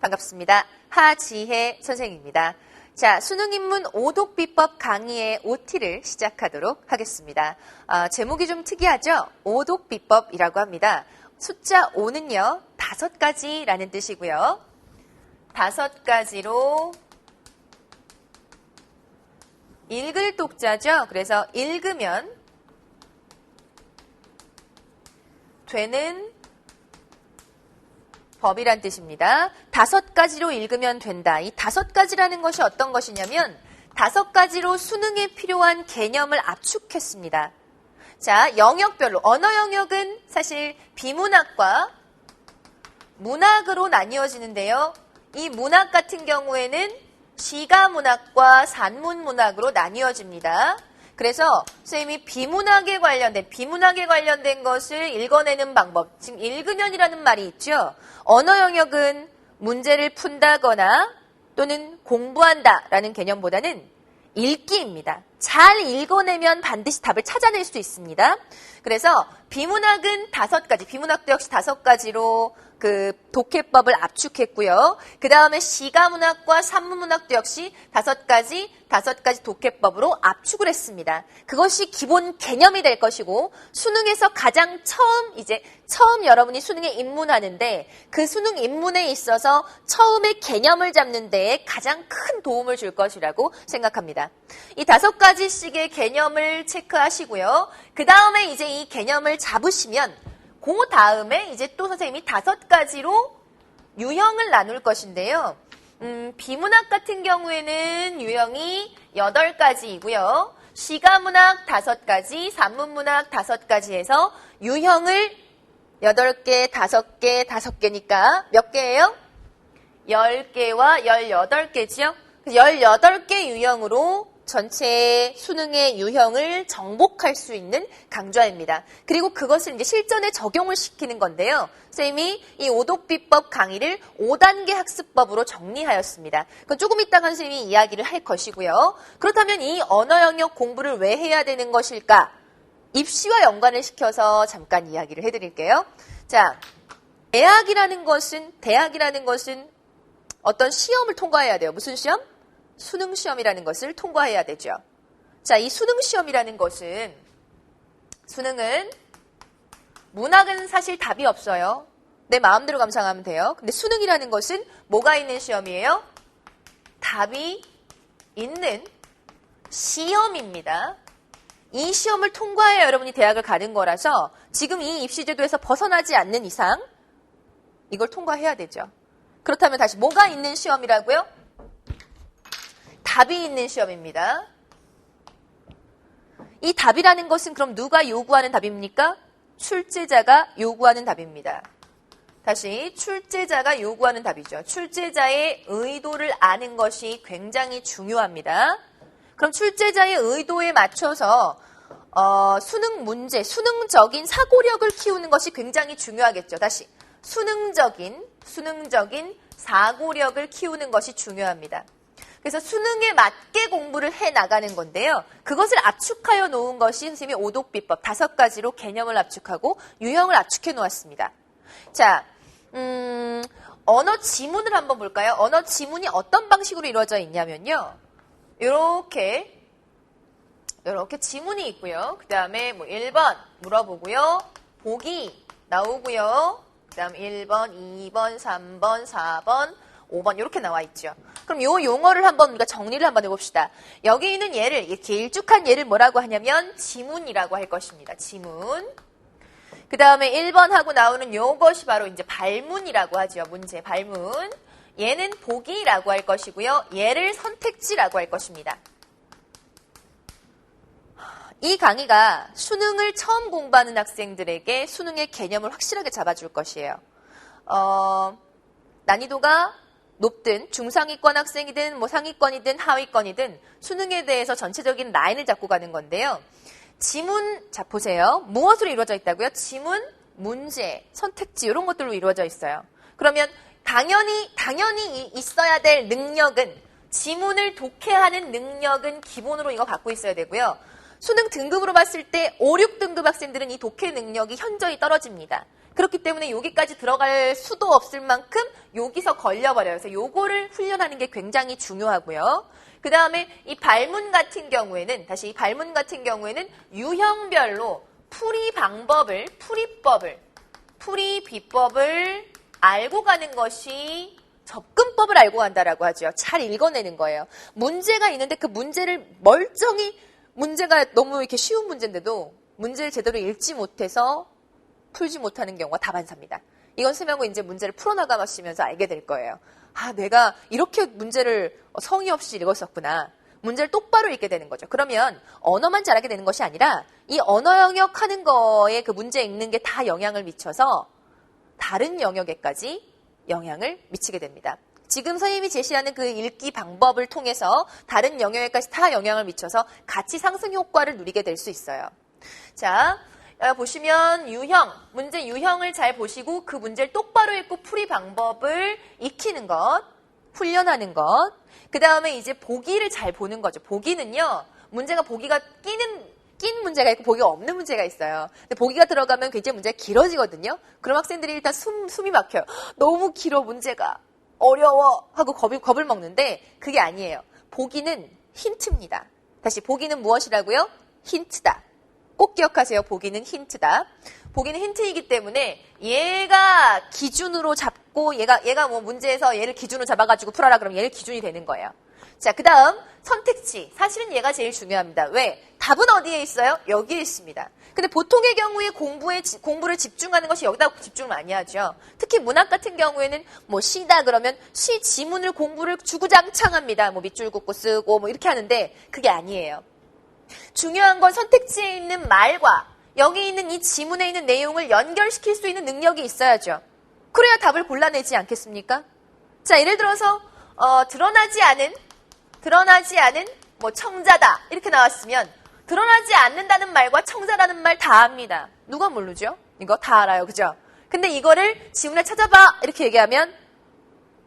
반갑습니다. 하지혜 선생님입니다. 자, 수능인문 오독비법 강의의 OT를 시작하도록 하겠습니다. 제목이 좀 특이하죠? 오독비법이라고 합니다. 숫자 5는요, 5가지라는 뜻이고요. 5가지로 읽을 독자죠. 그래서 읽으면 되는 법이란 뜻입니다. 5가지로 읽으면 된다. 이 5가지라는 것이 어떤 것이냐면 5가지로 수능에 필요한 개념을 압축했습니다. 자, 영역별로 언어 영역은 사실 비문학과 문학으로 나뉘어지는데요. 이 문학 같은 경우에는 시가문학과 산문문학으로 나뉘어집니다. 그래서 선생님이 비문학에 관련된 것을 읽어내는 방법, 지금 읽으면이라는 말이 있죠. 언어 영역은 문제를 푼다거나 또는 공부한다라는 개념보다는 읽기입니다. 잘 읽어내면 반드시 답을 찾아낼 수 있습니다. 그래서 비문학은 5가지, 비문학도 역시 5가지로 그 독해법을 압축했고요. 그 다음에 시가문학과 산문문학도 역시 5가지 독해법으로 압축을 했습니다. 그것이 기본 개념이 될 것이고, 수능에서 가장 처음 여러분이 수능에 입문하는데 그 수능 입문에 있어서 처음에 개념을 잡는 데에 가장 큰 도움을 줄 것이라고 생각합니다. 이 5가지씩의 개념을 체크하시고요. 그 다음에 이제 이 개념을 잡으시면 그 다음에 이제 또 선생님이 5가지로 유형을 나눌 것인데요. 비문학 같은 경우에는 유형이 8가지이고요. 시가문학 5가지, 산문문학 5가지에서 유형을 8개, 5개, 5개니까 몇 개예요? 10개와 18개지요. 18개 유형으로 전체 수능의 유형을 정복할 수 있는 강좌입니다. 그리고 그것을 이제 실전에 적용을 시키는 건데요. 선생님이 이 오독비법 강의를 5단계 학습법으로 정리하였습니다. 그건 조금 이따가 선생님이 이야기를 할 것이고요. 그렇다면 이 언어 영역 공부를 왜 해야 되는 것일까? 입시와 연관을 시켜서 잠깐 이야기를 해드릴게요. 자, 대학이라는 것은 어떤 시험을 통과해야 돼요. 무슨 시험? 수능 시험이라는 것을 통과해야 되죠. 자, 이 수능 시험이라는 것은, 수능은, 문학은 사실 답이 없어요. 내 마음대로 감상하면 돼요. 근데 수능이라는 것은 뭐가 있는 시험이에요? 답이 있는 시험입니다. 이 시험을 통과해야 여러분이 대학을 가는 거라서 지금 이 입시제도에서 벗어나지 않는 이상 이걸 통과해야 되죠. 그렇다면 다시 뭐가 있는 시험이라고요? 답이 있는 시험입니다. 이 답이라는 것은 그럼 누가 요구하는 답입니까? 출제자가 요구하는 답입니다. 다시 출제자가 요구하는 답이죠. 출제자의 의도를 아는 것이 굉장히 중요합니다. 그럼 출제자의 의도에 맞춰서 수능 문제, 수능적인 사고력을 키우는 것이 굉장히 중요하겠죠. 다시 수능적인 사고력을 키우는 것이 중요합니다. 그래서 수능에 맞게 공부를 해 나가는 건데요. 그것을 압축하여 놓은 것이 선생님이 오독비법 5가지로 개념을 압축하고 유형을 압축해 놓았습니다. 자, 언어 지문을 한번 볼까요? 언어 지문이 어떤 방식으로 이루어져 있냐면요. 이렇게 지문이 있고요. 그 다음에 뭐 1번 물어보고요. 보기 나오고요. 그 다음 1번, 2번, 3번, 4번, 5번 이렇게 나와 있죠. 그럼 요 용어를 한번 우리가 정리를 한번 해봅시다. 여기 있는 얘를, 길쭉한 얘를 뭐라고 하냐면 지문이라고 할 것입니다. 지문. 그 다음에 1번 하고 나오는 요것이 바로 이제 발문이라고 하죠. 문제, 발문. 얘는 보기라고 할 것이고요. 얘를 선택지라고 할 것입니다. 이 강의가 수능을 처음 공부하는 학생들에게 수능의 개념을 확실하게 잡아줄 것이에요. 난이도가 높든 중상위권 학생이든 뭐 상위권이든 하위권이든 수능에 대해서 전체적인 라인을 잡고 가는 건데요. 지문, 자 보세요. 무엇으로 이루어져 있다고요? 지문, 문제, 선택지 이런 것들로 이루어져 있어요. 그러면 당연히 있어야 될 능력은, 지문을 독해하는 능력은 기본으로 이거 갖고 있어야 되고요. 수능 등급으로 봤을 때 5, 6등급 학생들은 이 독해 능력이 현저히 떨어집니다. 그렇기 때문에 여기까지 들어갈 수도 없을 만큼 여기서 걸려버려요. 그래서 요거를 훈련하는 게 굉장히 중요하고요. 그 다음에 이 발문 같은 경우에는, 다시 이 발문 같은 경우에는 유형별로 풀이 방법을, 풀이 비법을 알고 가는 것이 접근법을 알고 간다라고 하죠. 잘 읽어내는 거예요. 문제가 있는데 그 문제를 멀쩡히, 문제가 너무 이렇게 쉬운 문제인데도 문제를 제대로 읽지 못해서 풀지 못하는 경우가 다반사입니다. 이건 수명고 이제 문제를 풀어나가시면서 알게 될 거예요. 아, 내가 이렇게 문제를 성의 없이 읽었었구나. 문제를 똑바로 읽게 되는 거죠. 그러면 언어만 잘하게 되는 것이 아니라 이 언어 영역 하는 거에 그 문제 읽는 게 다 영향을 미쳐서 다른 영역에까지 영향을 미치게 됩니다. 지금 선생님이 제시하는 그 읽기 방법을 통해서 다른 영역에까지 다 영향을 미쳐서 가치 상승 효과를 누리게 될 수 있어요. 자, 보시면 유형, 문제 유형을 잘 보시고 그 문제를 똑바로 읽고 풀이 방법을 익히는 것, 훈련하는 것, 그 다음에 이제 보기를 잘 보는 거죠. 보기는요, 문제가 보기가 낀 문제가 있고 보기가 없는 문제가 있어요. 근데 보기가 들어가면 굉장히 문제가 길어지거든요. 그럼 학생들이 일단 숨이 막혀요. 너무 길어, 문제가. 어려워 하고 겁을 먹는데 그게 아니에요. 보기는 힌트입니다. 다시 보기는 무엇이라고요? 힌트다. 꼭 기억하세요. 보기는 힌트다. 보기는 힌트이기 때문에 얘가 기준으로 잡고 얘가 뭐 문제에서 얘를 기준으로 잡아가지고 풀어라 그러면 얘를 기준이 되는 거예요. 자, 그 다음 선택지. 사실은 얘가 제일 중요합니다. 왜? 답은 어디에 있어요? 여기에 있습니다. 근데 보통의 경우에 공부를 집중하는 것이 여기다 집중을 많이 하죠. 특히 문학 같은 경우에는 뭐 시다 그러면 시 지문을 공부를 주구장창합니다. 뭐 밑줄 긋고 쓰고 뭐 이렇게 하는데 그게 아니에요. 중요한 건 선택지에 있는 말과 여기 있는 이 지문에 있는 내용을 연결시킬 수 있는 능력이 있어야죠. 그래야 답을 골라내지 않겠습니까? 자, 예를 들어서 드러나지 않은 뭐 청자다 이렇게 나왔으면 드러나지 않는다는 말과 청자라는 말 다 압니다. 누가 모르죠? 이거 다 알아요. 그죠? 근데 이거를 지문에 찾아봐 이렇게 얘기하면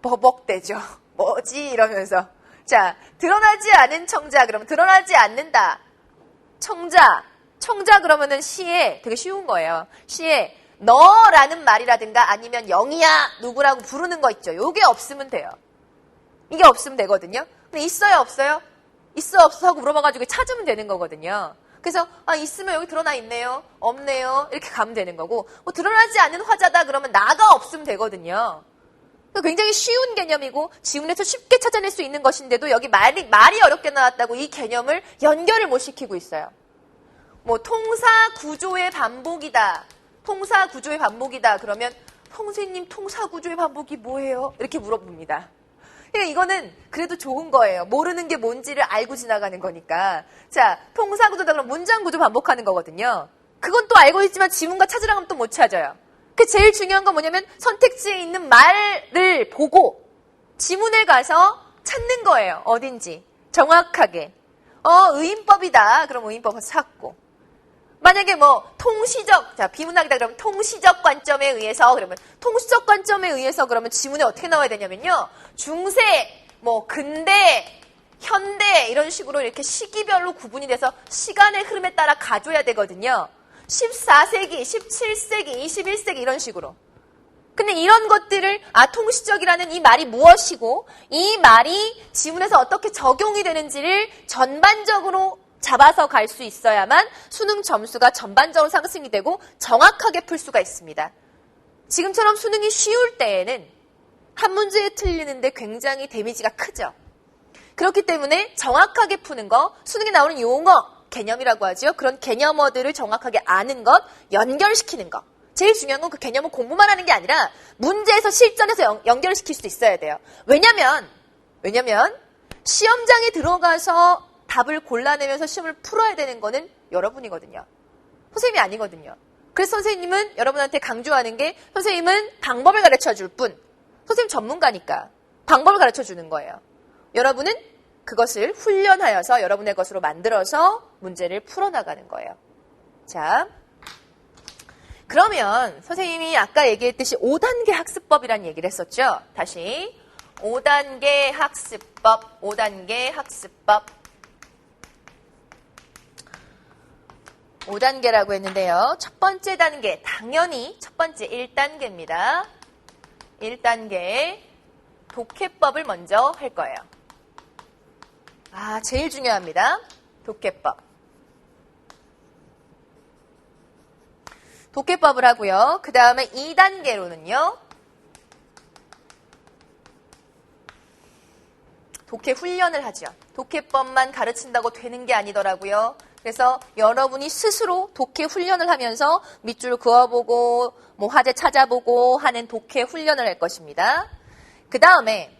버벅대죠. 뭐지? 이러면서. 자, 드러나지 않은 청자 그러면 드러나지 않는다. 청자 그러면은 시에 되게 쉬운 거예요. 시에 너라는 말이라든가 아니면 영이야 누구라고 부르는 거 있죠. 요게 없으면 돼요. 이게 없으면 되거든요. 근데 있어요 없어요? 있어 없어 하고 물어봐가지고 찾으면 되는 거거든요. 그래서 있으면 여기 드러나 있네요. 없네요. 이렇게 가면 되는 거고 뭐 드러나지 않는 화자다 그러면 나가 없으면 되거든요. 굉장히 쉬운 개념이고 지문에서 쉽게 찾아낼 수 있는 것인데도 여기 말이 어렵게 나왔다고 이 개념을 연결을 못 시키고 있어요. 뭐 통사 구조의 반복이다. 통사 구조의 반복이다. 그러면 선생님 통사 구조의 반복이 뭐예요? 이렇게 물어봅니다. 그러니까 이거는 그래도 좋은 거예요. 모르는 게 뭔지를 알고 지나가는 거니까. 자, 통사 구조다 그러면 문장 구조 반복하는 거거든요. 그건 또 알고 있지만 지문과 찾으라고 하면 또 못 찾아요. 그 제일 중요한 건 뭐냐면 선택지에 있는 말을 보고 지문에 가서 찾는 거예요. 어딘지. 정확하게. 의인법이다. 그럼 의인법 찾고. 만약에 뭐 통시적, 자 비문학이다 그러면 통시적 관점에 의해서 그러면 통시적 관점에 의해서 그러면 지문에 어떻게 나와야 되냐면요. 중세, 뭐 근대, 현대 이런 식으로 이렇게 시기별로 구분이 돼서 시간의 흐름에 따라 가줘야 되거든요. 14세기, 17세기, 21세기 이런 식으로. 근데 이런 것들을 통시적이라는 이 말이 무엇이고 이 말이 지문에서 어떻게 적용이 되는지를 전반적으로 잡아서 갈 수 있어야만 수능 점수가 전반적으로 상승이 되고 정확하게 풀 수가 있습니다. 지금처럼 수능이 쉬울 때에는 한 문제에 틀리는데 굉장히 데미지가 크죠. 그렇기 때문에 정확하게 푸는 거, 수능에 나오는 용어, 개념이라고 하죠. 그런 개념어들을 정확하게 아는 것, 연결시키는 것. 제일 중요한 건 그 개념은 공부만 하는 게 아니라 문제에서 실전에서 연결시킬 수 있어야 돼요. 왜냐면 시험장에 들어가서 답을 골라내면서 시험을 풀어야 되는 거는 여러분이거든요. 선생님이 아니거든요. 그래서 선생님은 여러분한테 강조하는 게 선생님은 방법을 가르쳐 줄 뿐. 선생님 전문가니까 방법을 가르쳐 주는 거예요. 여러분은 그것을 훈련하여서 여러분의 것으로 만들어서 문제를 풀어나가는 거예요. 자, 그러면 선생님이 아까 얘기했듯이 5단계 학습법이라는 얘기를 했었죠. 다시 5단계 학습법, 5단계 학습법. 5단계라고 했는데요. 첫 번째 단계, 당연히 첫 번째 1단계입니다. 1단계 독해법을 먼저 할 거예요. 제일 중요합니다. 독해법. 독해법을 하고요. 그 다음에 2단계로는요. 독해 훈련을 하죠. 독해법만 가르친다고 되는 게 아니더라고요. 그래서 여러분이 스스로 독해 훈련을 하면서 밑줄 그어보고 화제 찾아보고 하는 독해 훈련을 할 것입니다. 그 다음에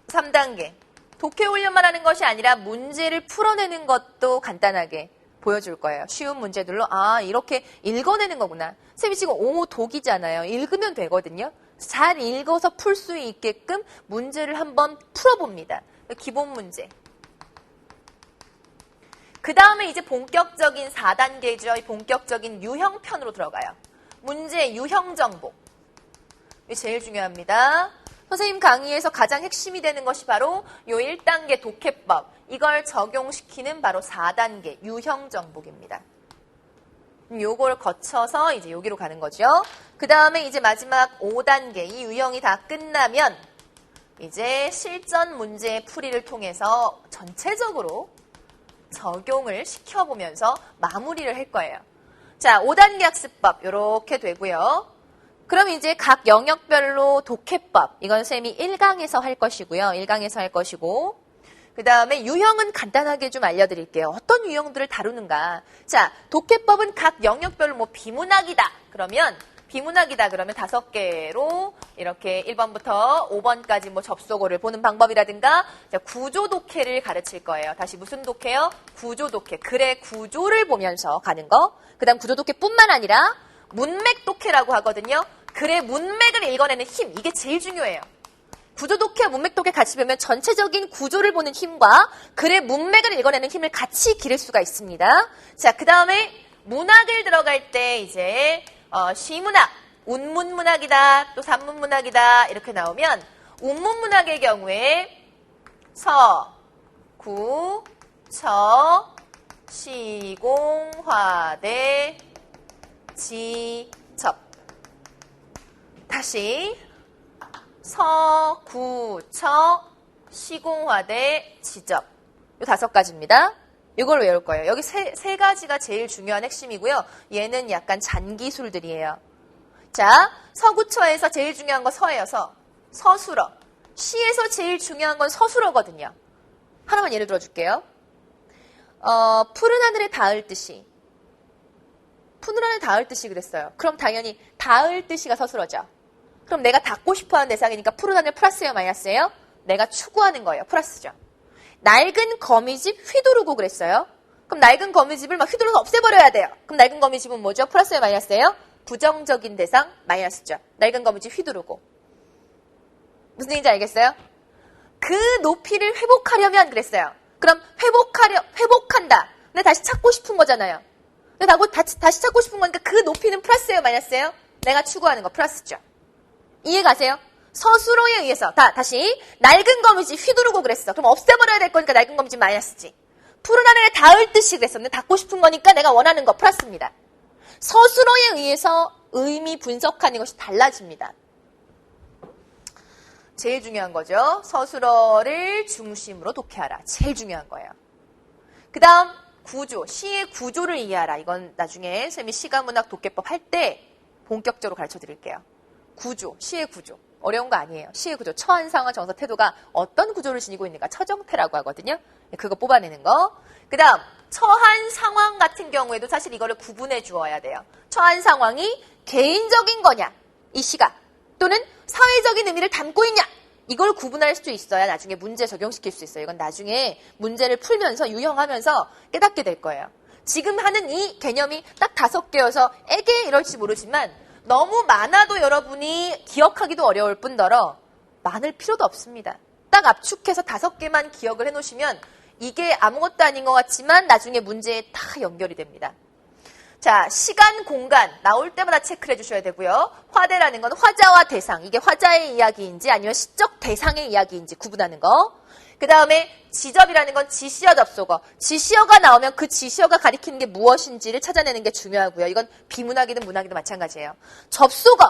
3단계. 독해 훈련만 하는 것이 아니라 문제를 풀어내는 것도 간단하게 보여줄 거예요. 쉬운 문제들로 이렇게 읽어내는 거구나. 쌤이 지금 독이잖아요. 읽으면 되거든요. 잘 읽어서 풀 수 있게끔 문제를 한번 풀어봅니다. 기본 문제. 그 다음에 이제 본격적인 4단계죠. 본격적인 유형편으로 들어가요. 문제 유형 정복. 이게 제일 중요합니다. 선생님 강의에서 가장 핵심이 되는 것이 바로 요 1단계 독해법. 이걸 적용시키는 바로 4단계 유형 정복입니다. 요걸 거쳐서 이제 여기로 가는 거죠. 그 다음에 이제 마지막 5단계 이 유형이 다 끝나면 이제 실전 문제 풀이를 통해서 전체적으로 적용을 시켜보면서 마무리를 할 거예요. 자, 5단계 학습법 이렇게 되고요. 그럼 이제 각 영역별로 독해법 이건 쌤이 1강에서 할 것이고요. 1강에서 할 것이고 그 다음에 유형은 간단하게 좀 알려드릴게요. 어떤 유형들을 다루는가. 자, 독해법은 각 영역별로 비문학이다. 그러면 5개로 이렇게 1번부터 5번까지 접속어를 보는 방법이라든가 구조 독해를 가르칠 거예요. 다시 무슨 독해요? 구조 독해. 글의 구조를 보면서 가는 거. 그 다음 구조 독해뿐만 아니라 문맥 독해라고 하거든요. 글의 문맥을 읽어내는 힘. 이게 제일 중요해요. 구조 독해와 문맥 독해 같이 보면 전체적인 구조를 보는 힘과 글의 문맥을 읽어내는 힘을 같이 기를 수가 있습니다. 자, 그 다음에 문학을 들어갈 때 이제 시문학, 운문문학이다, 또 산문문학이다 이렇게 나오면 운문문학의 경우에 서, 구, 처, 시공, 화대, 지, 접. 다시 서, 구, 처, 시공, 화대, 지접. 이 5가지입니다. 이걸 외울 거예요. 여기 세 가지가 제일 중요한 핵심이고요. 얘는 약간 잔기술들이에요. 자, 서구처에서 제일 중요한 건 서예요. 서술어. 시에서 제일 중요한 건 서술어거든요. 하나만 예를 들어줄게요. 푸른 하늘에 닿을 듯이. 푸른 하늘에 닿을 듯이 그랬어요. 그럼 당연히 닿을 듯이가 서술어죠. 그럼 내가 닿고 싶어하는 대상이니까 푸른 하늘 플러스예요, 마이너스예요? 내가 추구하는 거예요. 플러스죠. 낡은 거미집 휘두르고 그랬어요. 그럼 낡은 거미집을 휘두르서 없애버려야 돼요. 그럼 낡은 거미집은 뭐죠? 플러스예요, 마이너스예요? 부정적인 대상 마이너스죠. 낡은 거미집 휘두르고. 무슨 얘기인지 알겠어요? 그 높이를 회복하려면 그랬어요. 그럼 회복한다. 근데 다시 찾고 싶은 거잖아요. 근데 다시 찾고 싶은 거니까 그 높이는 플러스예요, 마이너스예요? 내가 추구하는 거 플러스죠. 이해 가세요? 서술어에 의해서 다시 낡은 거미집 휘두르고 그랬어. 그럼 없애버려야 될 거니까 낡은 거미집 마이너스지. 푸른 하늘에 닿을 듯이 그랬었는데 닿고 싶은 거니까 내가 원하는 거 플러스입니다. 서술어에 의해서 의미 분석하는 것이 달라집니다. 제일 중요한 거죠. 서술어를 중심으로 독해하라. 제일 중요한 거예요. 그 다음 구조, 시의 구조를 이해하라. 이건 나중에 쌤이 시가문학 독해법 할 때 본격적으로 가르쳐 드릴게요. 구조, 시의 구조. 어려운 거 아니에요. 시의 구조, 처한, 상황, 정서, 태도가 어떤 구조를 지니고 있는가 처정태라고 하거든요. 그거 뽑아내는 거. 그 다음 처한 상황 같은 경우에도 사실 이거를 구분해 주어야 돼요. 처한 상황이 개인적인 거냐, 이 시가, 또는 사회적인 의미를 담고 있냐, 이걸 구분할 수 있어야 나중에 문제 적용시킬 수 있어요. 이건 나중에 문제를 풀면서 유형하면서 깨닫게 될 거예요. 지금 하는 이 개념이 딱 5개여서 에게 이럴지 모르지만 너무 많아도 여러분이 기억하기도 어려울 뿐더러 많을 필요도 없습니다. 딱 압축해서 5개만 기억을 해놓으시면 이게 아무것도 아닌 것 같지만 나중에 문제에 다 연결이 됩니다. 자, 시간, 공간 나올 때마다 체크를 해주셔야 되고요. 화대라는 건 화자와 대상, 이게 화자의 이야기인지 아니면 시적 대상의 이야기인지 구분하는 거. 그 다음에 지접이라는 건 지시어 접속어. 지시어가 나오면 그 지시어가 가리키는 게 무엇인지를 찾아내는 게 중요하고요. 이건 비문학이든 문학이든 마찬가지예요. 접속어.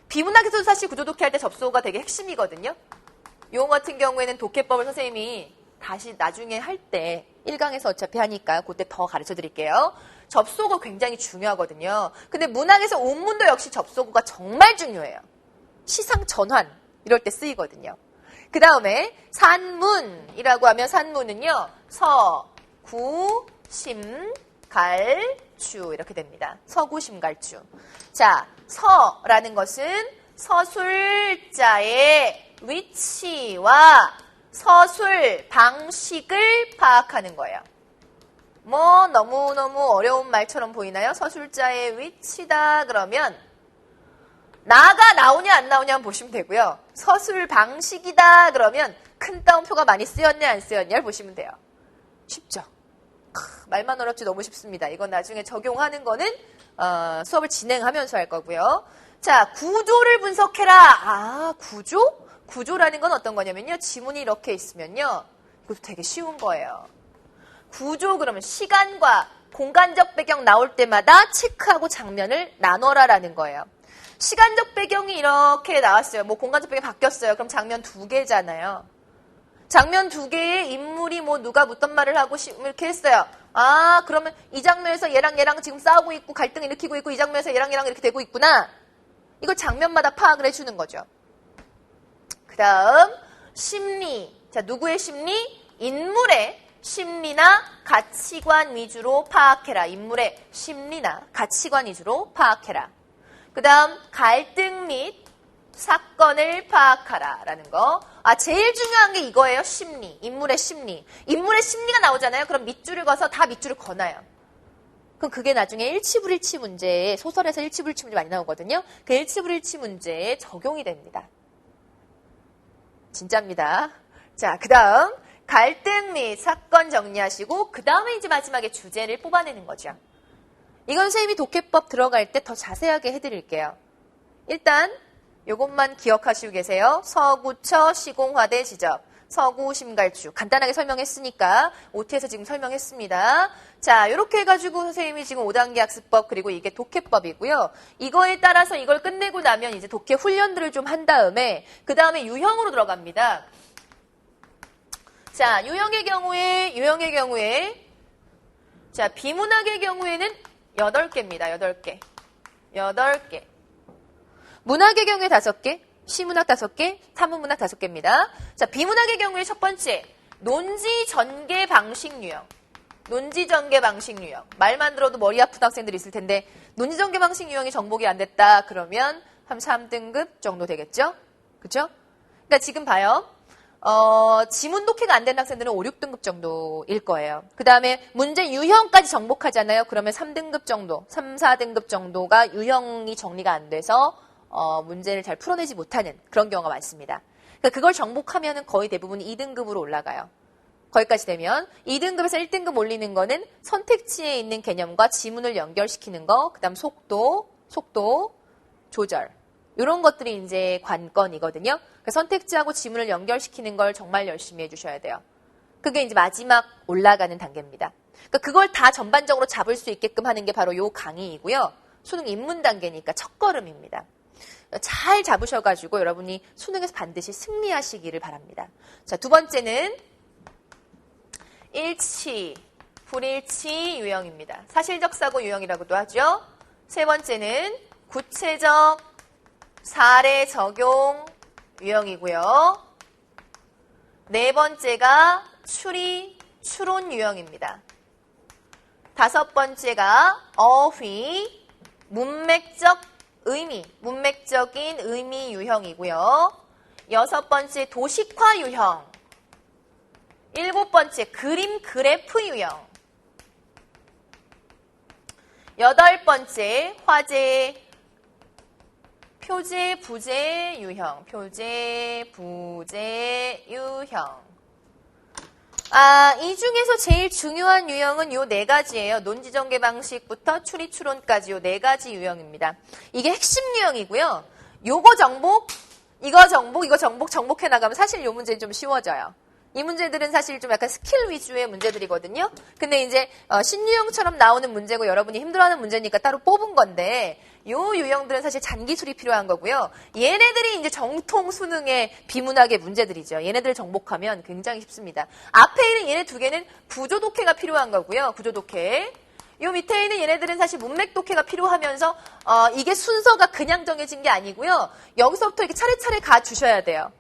비문학에서도 사실 구조독해 할 때 접속어가 되게 핵심이거든요. 요 같은 경우에는 독해법을 선생님이 다시 나중에 할 때 1강에서 어차피 하니까 그때 더 가르쳐 드릴게요. 접속어 굉장히 중요하거든요. 근데 문학에서 온문도 역시 접속어가 정말 중요해요. 시상 전환 이럴 때 쓰이거든요. 그 다음에 산문이라고 하면 산문은요. 서, 구, 심, 갈, 주 이렇게 됩니다. 서구, 심, 갈, 주. 자, 서라는 것은 서술자의 위치와 서술 방식을 파악하는 거예요. 뭐 너무너무 어려운 말처럼 보이나요? 서술자의 위치다 그러면 나가 나오냐 안 나오냐 한번 보시면 되고요. 서술 방식이다 그러면 큰 따옴표가 많이 쓰였냐 안 쓰였냐를 보시면 돼요. 쉽죠? 말만 어렵지 너무 쉽습니다. 이건 나중에 적용하는 거는 수업을 진행하면서 할 거고요. 자, 구조를 분석해라. 아, 구조? 구조라는 건 어떤 거냐면요. 지문이 이렇게 있으면요. 이것도 되게 쉬운 거예요. 구조 그러면 시간과 공간적 배경 나올 때마다 체크하고 장면을 나눠라라는 거예요. 시간적 배경이 이렇게 나왔어요. 뭐 공간적 배경이 바뀌었어요. 그럼 장면 2개잖아요. 장면 2개에 인물이 뭐 누가 묻던 말을 하고 이렇게 했어요. 아, 그러면 이 장면에서 얘랑 지금 싸우고 있고 갈등 일으키고 있고 이 장면에서 얘랑 이렇게 되고 있구나. 이걸 장면마다 파악을 해주는 거죠. 그 다음 심리. 자, 누구의 심리? 인물의 심리나 가치관 위주로 파악해라. 인물의 심리나 가치관 위주로 파악해라. 그 다음 갈등 및 사건을 파악하라 라는 거. 아, 제일 중요한 게 이거예요. 심리. 인물의 심리. 인물의 심리가 나오잖아요. 그럼 밑줄을 그어서 다 밑줄을 거나요. 그럼 그게 나중에 일치불일치 문제에, 소설에서 일치불일치 문제 많이 나오거든요. 그 일치불일치 문제에 적용이 됩니다. 진짜입니다. 자, 그 다음 갈등 및 사건 정리하시고 그 다음에 이제 마지막에 주제를 뽑아내는 거죠. 이건 선생님이 독해법 들어갈 때 더 자세하게 해드릴게요. 일단 요것만 기억하시고 계세요. 서구처, 시공화대, 지접, 서구, 심갈주. 간단하게 설명했으니까 OT에서 지금 설명했습니다. 자, 이렇게 해가지고 선생님이 지금 5단계 학습법 그리고 이게 독해법이고요. 이거에 따라서 이걸 끝내고 나면 이제 독해 훈련들을 좀 한 다음에 그 다음에 유형으로 들어갑니다. 자, 유형의 경우에 자, 비문학의 경우에는 8개입니다. 8개. 8개. 문학의 경우에 5개, 시문학 5개, 사문문학 5개입니다. 자, 비문학의 경우에 첫 번째, 논지 전개 방식 유형. 논지 전개 방식 유형. 말만 들어도 머리 아픈 학생들이 있을 텐데, 논지 전개 방식 유형이 정복이 안 됐다 그러면 한 3등급 정도 되겠죠? 그죠? 그러니까 지금 봐요. 지문 독해가 안 된 학생들은 5, 6등급 정도일 거예요. 그 다음에 문제 유형까지 정복하잖아요. 그러면 3등급 정도, 3, 4등급 정도가 유형이 정리가 안 돼서 문제를 잘 풀어내지 못하는 그런 경우가 많습니다. 그러니까 그걸 정복하면 거의 대부분 2등급으로 올라가요. 거기까지 되면 2등급에서 1등급 올리는 거는 선택지에 있는 개념과 지문을 연결시키는 거, 그 다음 속도 조절. 이런 것들이 이제 관건이거든요. 그러니까 선택지하고 지문을 연결시키는 걸 정말 열심히 해주셔야 돼요. 그게 이제 마지막 올라가는 단계입니다. 그러니까 그걸 다 전반적으로 잡을 수 있게끔 하는 게 바로 요 강의이고요. 수능 입문 단계니까 첫걸음입니다. 잘 잡으셔가지고 여러분이 수능에서 반드시 승리하시기를 바랍니다. 자, 두 번째는 일치, 불일치 유형입니다. 사실적 사고 유형이라고도 하죠. 세 번째는 구체적 사례 적용 유형이고요. 네 번째가 추론 유형입니다. 다섯 번째가 어휘, 문맥적인 의미 유형이고요. 여섯 번째 도식화 유형. 일곱 번째 그림 그래프 유형. 여덟 번째 화제, 표제, 부제 유형. 이 중에서 제일 중요한 유형은 요 네 가지예요. 논지전개 방식부터 추리 추론까지 요 네 가지 유형입니다. 이게 핵심 유형이고요. 요거 정복, 이거 정복, 이거 정복, 정복해 나가면 사실 요 문제는 좀 쉬워져요. 이 문제들은 사실 좀 약간 스킬 위주의 문제들이거든요. 근데 이제 신유형처럼 나오는 문제고 여러분이 힘들어하는 문제니까 따로 뽑은 건데 요 유형들은 사실 잔기술이 필요한 거고요. 얘네들이 이제 정통 수능의 비문학의 문제들이죠. 얘네들을 정복하면 굉장히 쉽습니다. 앞에 있는 얘네 두 개는 구조 독해가 필요한 거고요. 구조 독해. 요 밑에 있는 얘네들은 사실 문맥 독해가 필요하면서 이게 순서가 그냥 정해진 게 아니고요. 여기서부터 이렇게 차례차례 가 주셔야 돼요.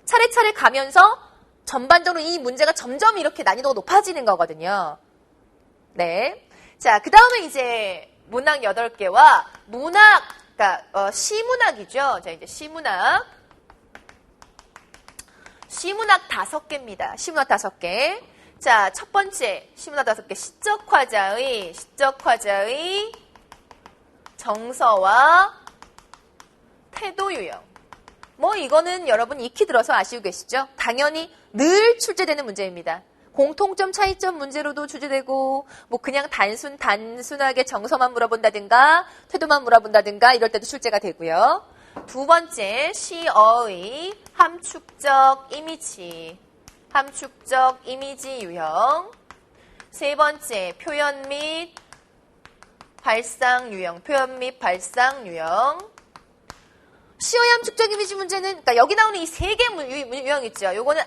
차례차례 가면서 전반적으로 이 문제가 점점 이렇게 난이도가 높아지는 거거든요. 네. 자, 그 다음에 이제 문학 8개와 문학, 그러니까 시문학이죠. 자, 이제 시문학. 시문학 5개입니다. 시문학 5개. 자, 첫 번째 시문학 5개. 시적화자의 정서와 태도 유형. 뭐 이거는 여러분 익히 들어서 아시고 계시죠? 당연히 늘 출제되는 문제입니다. 공통점, 차이점 문제로도 출제되고 뭐 그냥 단순하게 정서만 물어본다든가 태도만 물어본다든가 이럴 때도 출제가 되고요. 두 번째, 시어의 함축적 이미지 유형. 세 번째, 표현 및 발상 유형. 시어의 함축적 이미지 문제는, 그러니까 여기 나오는 이 3개 유형 있죠. 요거는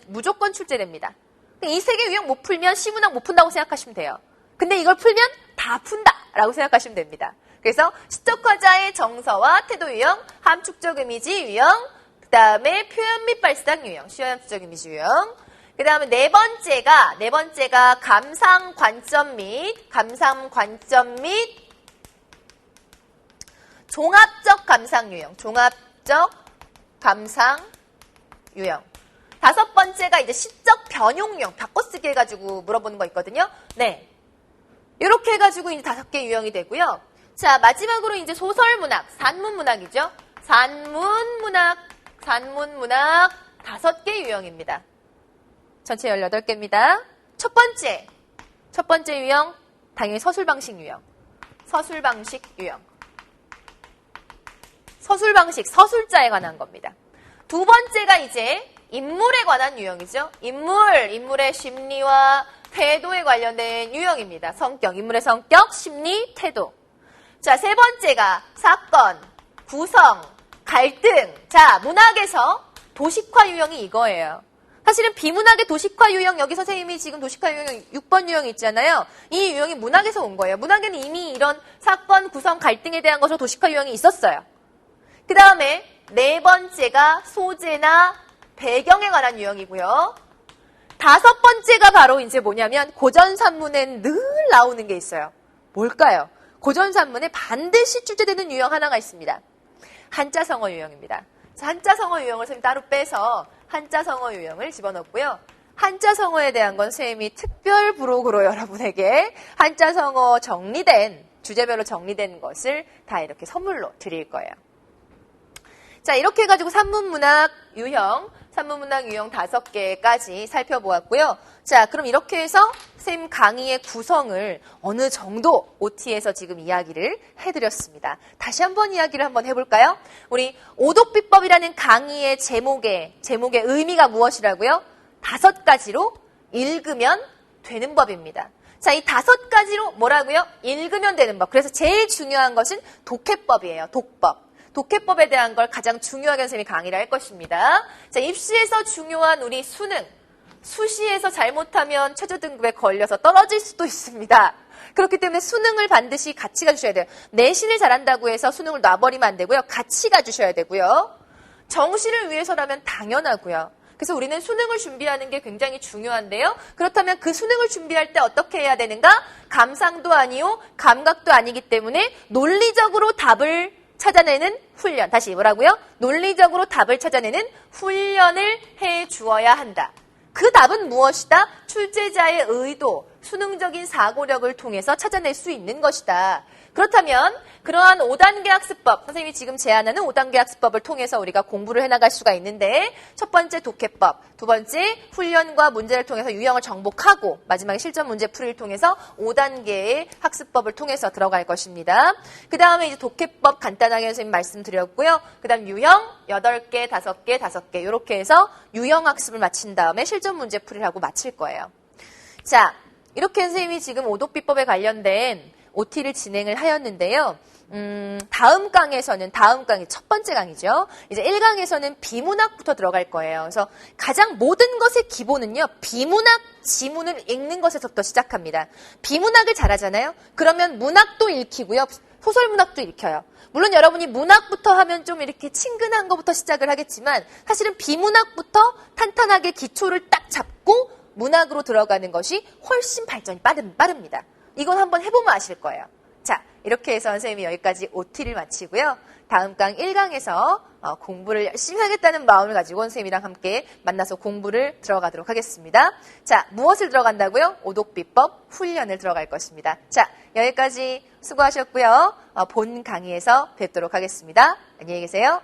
무조건 출제됩니다. 이 3개 유형 못 풀면 시문학 못 푼다고 생각하시면 돼요. 근데 이걸 풀면 다 푼다라고 생각하시면 됩니다. 그래서 시적화자의 정서와 태도 유형, 함축적 이미지 유형, 그 다음에 표현 및 발상 유형, 시어의 함축적 이미지 유형. 그 다음에 네 번째가 감상 관점 및 종합적 감상 유형. 5번째가 이제 시적 변용 유형, 바꿔쓰기 해가지고 물어보는 거 있거든요. 네. 이렇게 해가지고 이제 5개 유형이 되고요. 자, 마지막으로 이제 소설문학, 산문문학이죠. 산문문학 5개 유형입니다. 전체 18개입니다. 첫 번째 유형, 당연히 서술방식 유형. 서술자에 관한 겁니다. 두 번째가 이제 인물에 관한 유형이죠. 인물의 심리와 태도에 관련된 유형입니다. 인물의 성격, 심리, 태도. 자, 세 번째가 사건, 구성, 갈등. 자, 문학에서 도식화 유형이 이거예요. 사실은 비문학의 도식화 유형, 여기 선생님이 지금 도식화 유형 6번 유형 있잖아요. 이 유형이 문학에서 온 거예요. 문학에는 이미 이런 사건, 구성, 갈등에 대한 것으로 도식화 유형이 있었어요. 그 다음에 네 번째가 소재나 배경에 관한 유형이고요. 5번째가 바로 이제 뭐냐면 고전산문엔 늘 나오는 게 있어요. 뭘까요? 고전산문에 반드시 출제되는 유형 하나가 있습니다. 한자성어 유형입니다. 한자성어 유형을 선생님 따로 빼서 한자성어 유형을 집어넣고요. 한자성어에 대한 건 선생님이 특별 부록으로 여러분에게 한자성어 주제별로 정리된 것을 다 이렇게 선물로 드릴 거예요. 자, 이렇게 해가지고 산문문학 유형 5개까지 살펴보았고요. 자, 그럼 이렇게 해서 선생님 강의의 구성을 어느 정도 OT에서 지금 이야기를 해드렸습니다. 다시 한번 이야기를 한번 해볼까요? 우리 오독비법이라는 강의의 제목의 의미가 무엇이라고요? 5가지로 읽으면 되는 법입니다. 자, 이 5가지로 뭐라고요? 읽으면 되는 법. 그래서 제일 중요한 것은 독해법이에요. 독해법에 대한 걸 가장 중요하게 선생님이 강의를 할 것입니다. 자, 입시에서 중요한 우리 수시에서 잘못하면 최저등급에 걸려서 떨어질 수도 있습니다. 그렇기 때문에 수능을 반드시 같이 가주셔야 돼요. 내신을 잘한다고 해서 수능을 놔버리면 안 되고요. 같이 가주셔야 되고요. 정시를 위해서라면 당연하고요. 그래서 우리는 수능을 준비하는 게 굉장히 중요한데요. 그렇다면 그 수능을 준비할 때 어떻게 해야 되는가? 감상도 아니요, 감각도 아니기 때문에 논리적으로 답을 찾아내는 훈련. 다시 뭐라고요? 논리적으로 답을 찾아내는 훈련을 해 주어야 한다. 그 답은 무엇이다? 출제자의 의도, 수능적인 사고력을 통해서 찾아낼 수 있는 것이다. 그렇다면 그러한 5단계 학습법, 선생님이 지금 제안하는 5단계 학습법을 통해서 우리가 공부를 해나갈 수가 있는데 첫 번째 독해법, 두 번째 훈련과 문제를 통해서 유형을 정복하고 마지막에 실전 문제 풀이를 통해서 5단계의 학습법을 통해서 들어갈 것입니다. 그 다음에 이제 독해법 간단하게 선생님 말씀드렸고요. 그 다음 유형 8개, 5개, 5개 이렇게 해서 유형 학습을 마친 다음에 실전 문제 풀이를 하고 마칠 거예요. 자, 이렇게 선생님이 지금 오독비법에 관련된 OT를 진행을 하였는데요. 다음 강의 첫 번째 강의죠. 이제 1강에서는 비문학부터 들어갈 거예요. 그래서 가장 모든 것의 기본은요, 비문학 지문을 읽는 것에서부터 시작합니다. 비문학을 잘하잖아요? 그러면 문학도 읽히고요. 소설문학도 읽혀요. 물론 여러분이 문학부터 하면 좀 이렇게 친근한 것부터 시작을 하겠지만 사실은 비문학부터 탄탄하게 기초를 딱 잡고 문학으로 들어가는 것이 훨씬 발전이 빠릅니다. 이건 한번 해보면 아실 거예요. 자, 이렇게 해서 선생님이 여기까지 OT를 마치고요. 다음 강 1강에서 공부를 열심히 하겠다는 마음을 가지고 선생님이랑 함께 만나서 공부를 들어가도록 하겠습니다. 자, 무엇을 들어간다고요? 오독비법 훈련을 들어갈 것입니다. 자, 여기까지 수고하셨고요. 본 강의에서 뵙도록 하겠습니다. 안녕히 계세요.